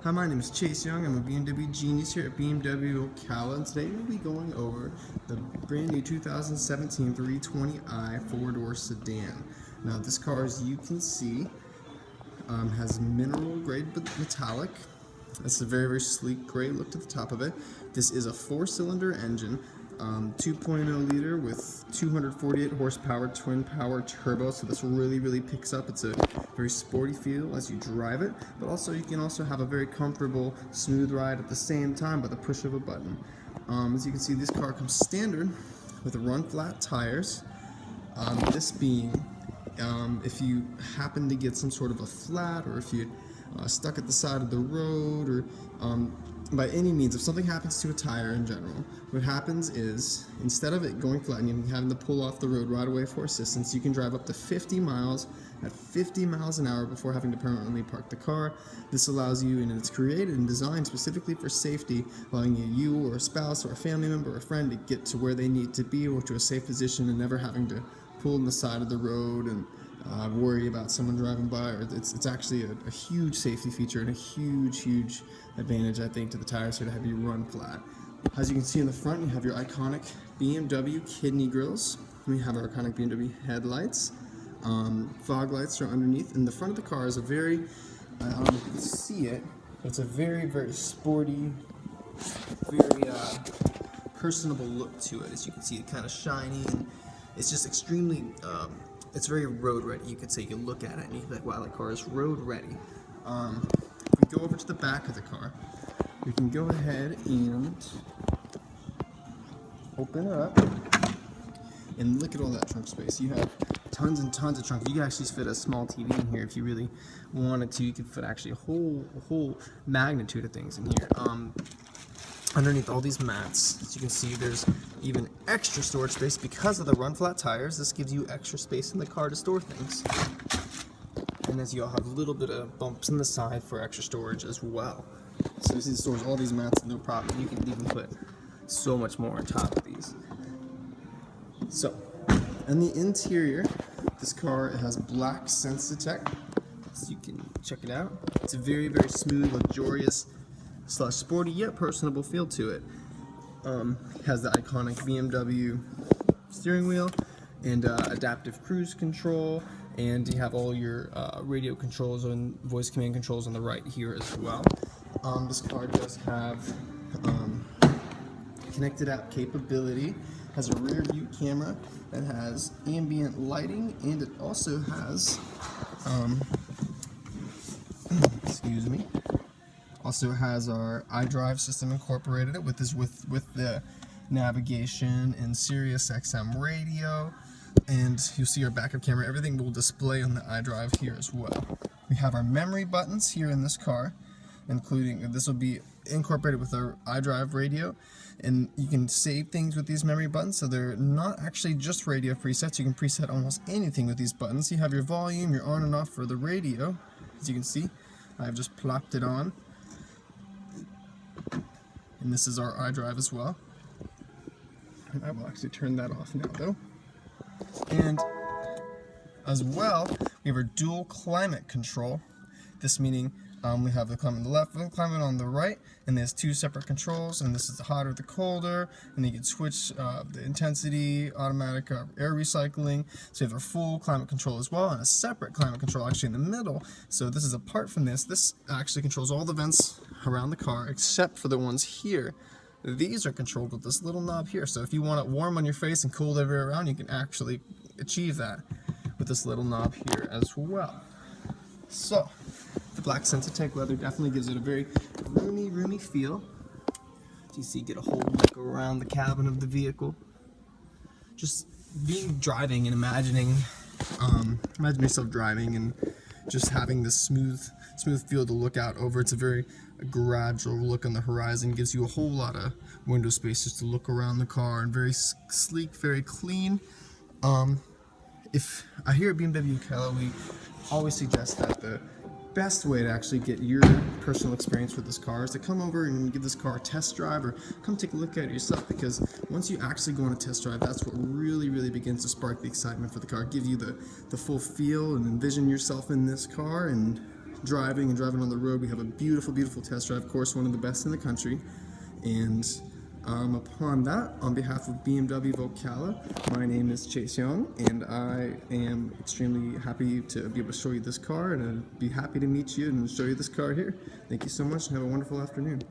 Hi, my name is Chase Young. I'm a BMW genius here at BMW Ocala, and today we'll be going over the brand new 2017 320i four-door sedan. Now, this car, as you can see, has mineral grade metallic. It's a very, very sleek gray look to the top of it. This is a four-cylinder engine, 2.0 liter with 248 horsepower, twin power turbo, so this really, really picks up. It's a very sporty feel as you drive it, but also you can also have a very comfortable, smooth ride at the same time by the push of a button. As you can see, this car comes standard with run-flat tires. This being, if you happen to get some sort of a flat, or if you stuck at the side of the road, or by any means, if something happens to a tire in general, what happens is, instead of it going flat and you having to pull off the road right away for assistance, you can drive up to 50 miles at 50 miles an hour before having to permanently park the car. This allows you, and it's created and designed specifically for safety, allowing you or a spouse or a family member or a friend to get to where they need to be or to a safe position and never having to pull on the side of the road and worry about someone driving by. Or it's actually a huge safety feature and a huge advantage, I think, to the tires here to have you run flat. As you can see in the front, you have your iconic BMW kidney grills. We have our iconic BMW headlights. Fog lights are underneath, and the front of the car is a very, I don't know if you can see it, but it's a very sporty, very personable look to it. As you can see, it's kind of shiny, and it's just extremely, it's very road ready. You could say, you look at it and you can be like, wow, that car is road ready. If we go over to the back of the car, we can go ahead and open it up and look at all that trunk space. You have tons and tons of trunk. You can actually fit a small TV in here if you really wanted to. You could fit actually a whole magnitude of things in here. Underneath all these mats, as you can see, there's even extra storage space because of the run-flat tires. This gives you extra space in the car to store things. And as you all have a little bit of bumps in the side for extra storage as well. So this stores all these mats, no problem. You can even put so much more on top of these. So, in the interior, this car has black Sensatec, so you can check it out. It's a very smooth, luxurious / sporty yet personable feel to it. Has the iconic BMW steering wheel and adaptive cruise control, and you have all your radio controls and voice command controls on the right here as well. This car does have connected app capability, has a rear view camera that has ambient lighting, and it also has excuse me, also has our iDrive system incorporated with the navigation and Sirius XM radio, and you'll see our backup camera. Everything will display on the iDrive here as well. We have our memory buttons here in this car, including, this will be incorporated with our iDrive radio, and you can save things with these memory buttons, so they're not actually just radio presets. You can preset almost anything with these buttons. You have your volume, your on and off for the radio. As you can see, I've just plopped it on, and this is our iDrive as well. And I will actually turn that off now though. And as well, we have our dual climate control. This meaning we have the climate on the left and the climate on the right, and there's two separate controls, and this is the hotter, the colder, and you can switch the intensity, automatic air recycling. So you have a full climate control as well, and a separate climate control actually in the middle. So this is apart from this. This actually controls all the vents around the car except for the ones here. These are controlled with this little knob here. So if you want it warm on your face and cold everywhere around, you can actually achieve that with this little knob here as well. So the black Sensatec leather definitely gives it a very roomy feel. As you see, get a whole look around the cabin of the vehicle. Just driving and imagining yourself driving and just having this smooth feel to look out over. It's a very gradual look on the horizon, gives you a whole lot of window space just to look around the car, and very sleek, very clean. If I hear at BMW Ocala, we always suggest that the best way to actually get your personal experience with this car is to come over and give this car a test drive, or come take a look at it yourself, because once you actually go on a test drive, that's what really begins to spark the excitement for the car, give you the full feel and envision yourself in this car and driving and driving on the road. We have a beautiful, beautiful test drive course, one of the best in the country. And upon that, on behalf of BMW Vocala, my name is Chase Young, and I am extremely happy to be able to show you this car, and I'd be happy to meet you and show you this car here. Thank you so much, and have a wonderful afternoon.